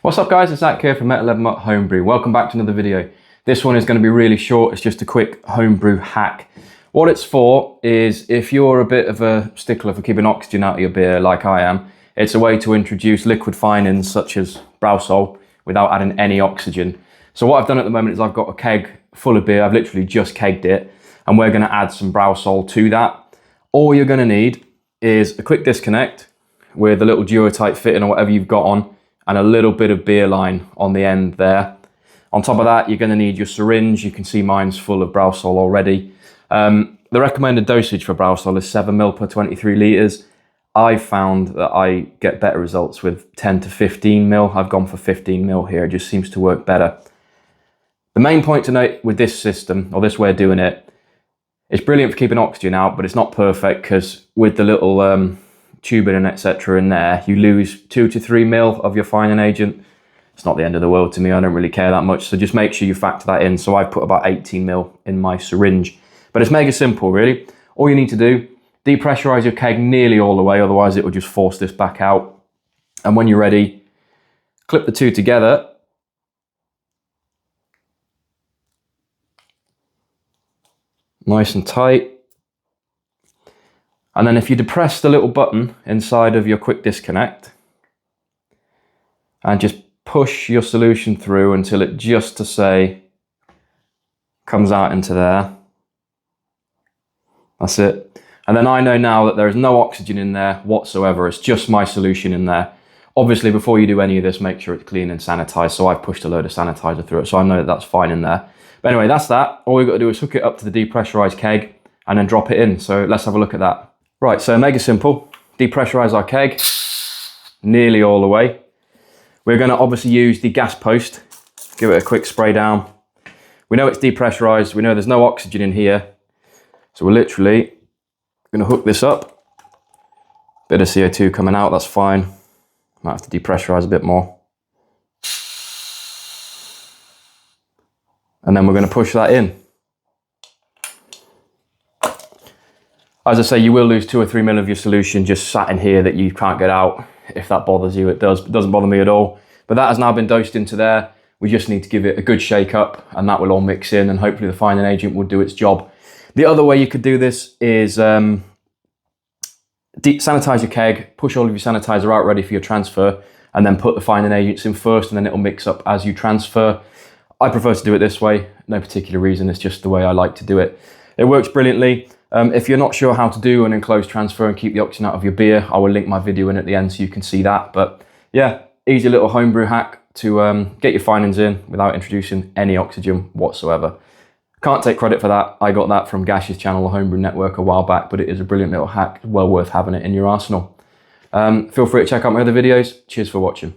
What's up guys, it's Zach here from Metal Lead Mutt Homebrew. Welcome back to another video. This one is going to be really short, it's just a quick homebrew hack. What it's for is if you're a bit of a stickler for keeping oxygen out of your beer like I am, it's a way to introduce liquid finings such as Browsol without adding any oxygen. So what I've done at the moment is I've got a keg full of beer, I've literally just kegged it, and we're going to add some Browsol to that. All you're going to need is a quick disconnect with a little duo-type fitting or whatever you've got on, and a little bit of beer line on the end there. On top of that, you're going to need your syringe. You can see mine's full of Browsol already. The recommended dosage for Browsol is 7 ml per 23 litres. I've found that I get better results with 10 to 15 ml. I've gone for 15 ml here. It just seems to work better. The main point to note with this system, or this way of doing it, it's brilliant for keeping oxygen out, but it's not perfect because with the little tubing and etc. in there, you lose 2 to 3 ml of your fining agent. It's not the end of the world to me, I don't really care that much, so just make sure you factor that in. So I've put about 18 ml in my syringe. But it's mega simple really. All you need to do, depressurize your keg nearly all the way, otherwise it will just force this back out. And when you're ready, clip the two together. Nice and tight. And then if you depress the little button inside of your quick disconnect and just push your solution through until it just to say comes out into there. That's it. And then I know now that there is no oxygen in there whatsoever. It's just my solution in there. Obviously, before you do any of this, make sure it's clean and sanitized. So I've pushed a load of sanitizer through it, so I know that that's fine in there. But anyway, that's that. All we've got to do is hook it up to the depressurized keg and then drop it in. So let's have a look at that. Right, so mega simple. Depressurize our keg nearly all the way. We're going to obviously use the gas post. Give it a quick spray down. We know it's depressurized. We know there's no oxygen in here. So we're literally going to hook this up. Bit of CO2 coming out, that's fine. Might have to depressurize a bit more. And then we're going to push that in. As I say, you will lose 2 or 3 ml of your solution just sat in here that you can't get out. If that bothers you, it does. It doesn't bother me at all. But that has now been dosed into there. We just need to give it a good shake up and that will all mix in and hopefully the fining agent will do its job. The other way you could do this is sanitize your keg, push all of your sanitizer out ready for your transfer, and then put the fining agents in first and then it'll mix up as you transfer. I prefer to do it this way. No particular reason, it's just the way I like to do it. It works brilliantly. If you're not sure how to do an enclosed transfer and keep the oxygen out of your beer, I will link my video in at the end so you can see that. But yeah, easy little homebrew hack to get your finings in without introducing any oxygen whatsoever. Can't take credit for that. I got that from Gash's channel, the Homebrew Network, a while back, but it is a brilliant little hack, well worth having it in your arsenal. Feel free to check out my other videos. Cheers for watching.